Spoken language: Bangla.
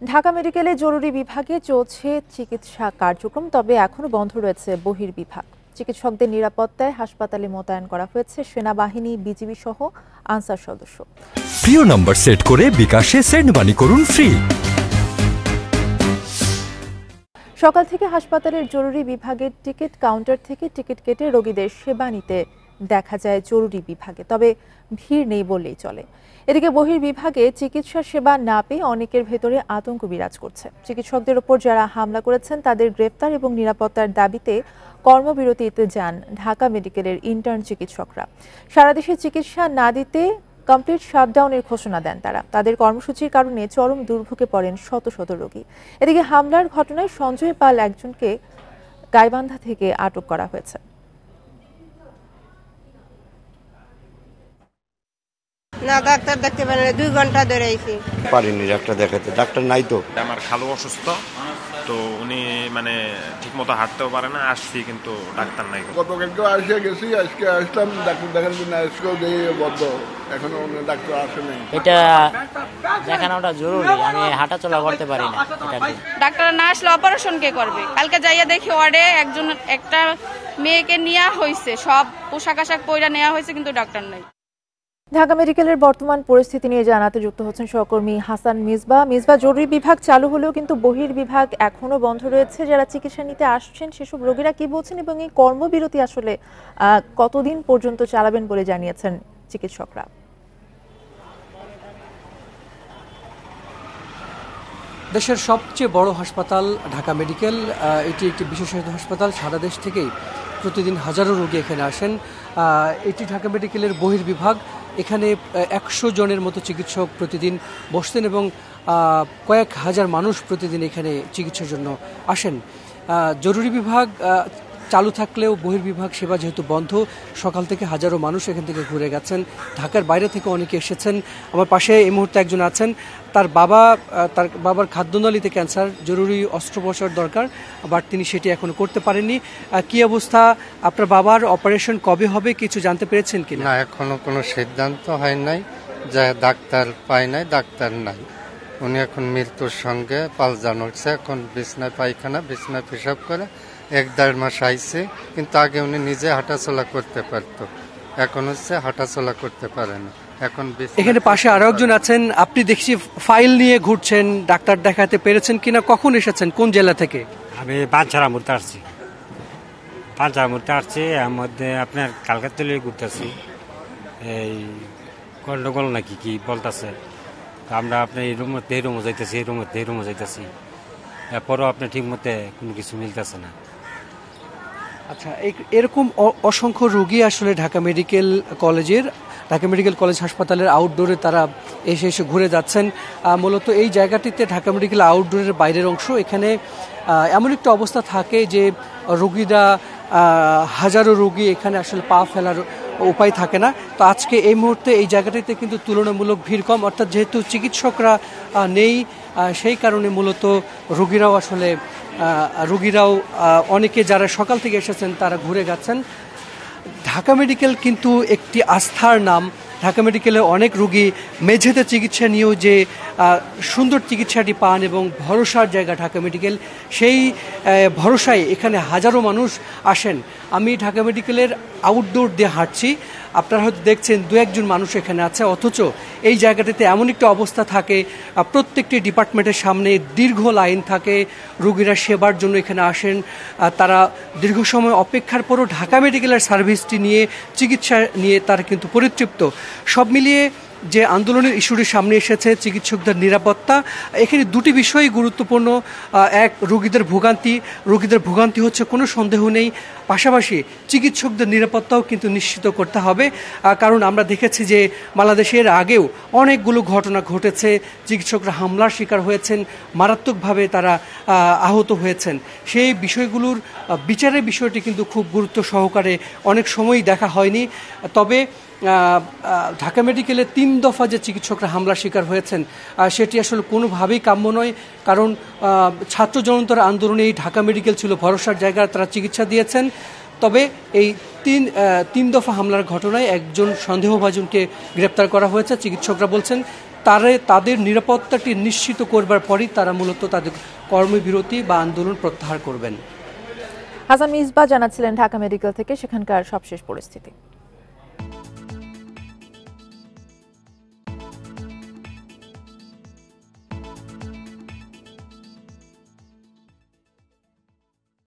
ঢাকা মেডিকেলে জরুরি বিভাগে চলছে চিকিৎসা কার্যক্রম, তবে এখনো বন্ধ রয়েছে বহির্বিভাগ। চিকিৎসকদের নিরাপত্তায় হাসপাতালে মোতায়েন করা হয়েছে সেনাবাহিনী, বিজিবি সহ আনসার সদস্য। প্রিয় নম্বর সেট করে বিকাশে সেন্ড মানি করুন ফ্রি। সকাল থেকে হাসপাতালের জরুরি বিভাগের টিকিট কাউন্টার থেকে টিকিট কেটে রোগীদের সেবা নিতে দেখা যায় জরুরি বিভাগে, তবে ভিড় নেই বললেই চলে। এদিকে বহির্বিভাগে চিকিৎসা সেবা না পেয়ে অনেকের ভেতরে আতঙ্ক বিরাজ করছে। চিকিৎসকদের ওপর যারা হামলা করেছেন তাদের গ্রেফতার এবং নিরাপত্তার দাবিতে কর্মবিরতিতে যান ঢাকা মেডিকেলের ইন্টার্ন চিকিৎসকরা। সারা দেশে চিকিৎসা না দিতে কমপ্লিট শাটডাউনের ঘোষণা দেন তারা। তাদের কর্মসূচির কারণে চরম দুর্ভোগে পড়েন শত শত রোগী। এদিকে হামলার ঘটনায় সঞ্জয় পাল একজনকে গাইবান্ধা থেকে আটক করা হয়েছে। না, ডাক্তার দেখতে পারেন 2 ঘন্টা ধরে আইছি। পারিনি ডাক্তার দেখাতে, ডাক্তার নাই তো। আমার খালু অসুস্থ, তো উনি ঠিক মতো হাঁটতেও পারে না। আসছি কিন্তু ডাক্তার নাই। গতকালকে আসে গেছি, আজকে আসলাম ডাক্তার দেখার জন্য। আজকেও বদ্ধ, এখনো ডাক্তার আসে নাই। এটা দেখানোটা জরুরি, আমি হাঁটা চলা করতে পারি না। ডাক্তার না আসলে অপারেশন কে করবে? কালকে যাইয়া দেখি ওয়ার্ডে একটা মেয়েকে নেওয়া হয়েছে, সব পোশাক আশাক পয়রা নেওয়া হয়েছে, কিন্তু ডাক্তার নাই। ঢাকা মেডিকেলের বর্তমান পরিস্থিতি নিয়ে জানাতে যুক্ত হচ্ছেন সহকর্মী হাসান মিসবা। জরুরি বিভাগ চালু হলেও কিন্তু বহির্বিভাগ এখনো বন্ধ রয়েছে। যারা চিকিৎসা নিতে আসছেন সেসব রোগীরা কি বলছেন এবং এই কর্মবিরতি আসলে কতদিন পর্যন্ত চালাবেন বলে জানিয়েছেন চিকিৎসকরা? দেশের সবচেয়ে বড় হাসপাতাল ঢাকা মেডিকেল, এটি একটি বিশেষায়িত হাসপাতাল। সারা দেশ থেকেই প্রতিদিন হাজারো রোগী এখানে আসেন। এটি ঢাকা মেডিকেলের বহির্বিভাগ। এখানে 100 জনের মতো চিকিৎসক প্রতিদিন বসতেন এবং কয়েক হাজার মানুষ প্রতিদিন এখানে চিকিৎসার জন্য আসেন। জরুরি বিভাগ চালু থাকলেও বহির্বিভাগ সেবা যেহেতু বন্ধ, সকাল থেকে হাজারো মানুষ এখান থেকে ঘুরে গেছেন। ঢাকার বাইরে থেকে অনেকে এসেছেন। আমার পাশে এই মুহূর্তে একজন আছেন, তার বাবার খাদ্যনালীতে ক্যান্সার, জরুরি অস্ত্রোপচার দরকার, বাট তিনি সেটি এখনো করতে পারেননি। কি অবস্থা? আপনার বাবার অপারেশন কবে হবে কিছু জানতে পেরেছেন কিনা? না, এখনো কোনো সিদ্ধান্ত হয় নাই, যে ডাক্তার পায় নাই, ডাক্তার নাই। উনি এখন মৃত্যুর সঙ্গে পালজান হচ্ছে। এখন বিছনায় পায়খানা, বিছনায় পেশাব করে 1-1.5 মাস আইছে, কিন্তু আগে উনি নিজে হাঁটাচলা করতে পারতো, এখন হচ্ছে হাঁটাচলা করতে পারে না। এখন এখানে পাশে আরো একজন আছেন, আপনি দেখছি ফাইল নিয়ে ঘুরছেন, ডাক্তার দেখাতে পেরেছেন কিনা? কখন এসেছেন, কোন জেলা থেকে? আমি পাঁচছড়া মুহূর্তে আসছি। এর মধ্যে আপনার কালকাতা ঘুরতেছি, এই গন্ডগোল নাকি কি বলতেছে। আমরা আপনার এই রুমে যাইতেছি, এরপরও আপনার ঠিক মতো কোনো কিছু মিলতেছে না। আচ্ছা, এরকম অসংখ্য রোগী আসলে ঢাকা মেডিকেল কলেজ হাসপাতালের আউটডোরে তারা এসে ঘুরে যাচ্ছেন। মূলত এই জায়গাটিতে ঢাকা মেডিকেল আউটডোরের বাইরের অংশ। এখানে এমন একটা অবস্থা থাকে যে রোগীরা, হাজারো রোগী এখানে আসলে পা ফেলার উপায় থাকে না। তো আজকে এই মুহূর্তে এই জায়গাটিতে কিন্তু তুলনামূলক ভিড় কম, অর্থাৎ যেহেতু চিকিৎসকরা নেই, সেই কারণে মূলত রোগীরাও অনেকে যারা সকাল থেকে এসেছেন তারা ঘুরে গেছেন। ঢাকা মেডিকেল কিন্তু একটি আস্থার নাম। ঢাকা মেডিকেলে অনেক রোগী মেঝেতে চিকিৎসা নিয়েও যে সুন্দর চিকিৎসাটি পান এবং ভরসার জায়গা ঢাকা মেডিকেল, সেই ভরসায় এখানে হাজারো মানুষ আসেন। আমি ঢাকা মেডিকেলের আউটডোর দিয়ে হাঁটছি, আপনারা হয়তো দেখছেন 2-1 জন মানুষ এখানে আছে, অথচ এই জায়গাটিতে এমন একটা অবস্থা থাকে, প্রত্যেকটি ডিপার্টমেন্টের সামনে দীর্ঘ লাইন থাকে। রোগীরা সেবার জন্য এখানে আসেন, তারা দীর্ঘ সময় অপেক্ষার পরও ঢাকা মেডিকেলের সার্ভিসটি নিয়ে, চিকিৎসা নিয়ে তারা কিন্তু পরিতৃপ্ত। সব মিলিয়ে যে আন্দোলনের ইস্যুটি সামনে এসেছে, চিকিৎসকদের নিরাপত্তা, এখানে দুটি বিষয়ই গুরুত্বপূর্ণ। এক, রোগীদের ভোগান্তি হচ্ছে, কোনো সন্দেহ নেই। পাশাপাশি চিকিৎসকদের নিরাপত্তাও কিন্তু নিশ্চিত করতে হবে, কারণ আমরা দেখেছি যে বাংলাদেশের আগেও অনেকগুলো ঘটনা ঘটেছে, চিকিৎসকরা হামলার শিকার হয়েছেন, মারাত্মকভাবে তারা আহত হয়েছেন। সেই বিষয়গুলোর বিচারের বিষয়টি কিন্তু খুব গুরুত্ব সহকারে অনেক সময়ই দেখা হয়নি। তবে ঢাকা মেডিকেলে 3 দফা যে চিকিৎসকরা হামলার শিকার হয়েছেন, সেটি আসলে কোনোভাবেই কাম্য নয়। কারণ ছাত্র জনতার আন্দোলনে এই ঢাকা মেডিকেল ছিল ভরসার জায়গা, তারা চিকিৎসা দিয়েছেন। তবে এই 3 দফা হামলার ঘটনায় একজন সন্দেহভাজনকে গ্রেপ্তার করা হয়েছে। চিকিৎসকরা বলছেন তাদের নিরাপত্তাটি নিশ্চিত করবার পরই তারা মূলত তাদের কর্মবিরতি বা আন্দোলন প্রত্যাহার করবেন। হাসান মিসবাহ জানাচ্ছিলেন ঢাকা মেডিকেল থেকে সেখানকার সবশেষ পরিস্থিতি।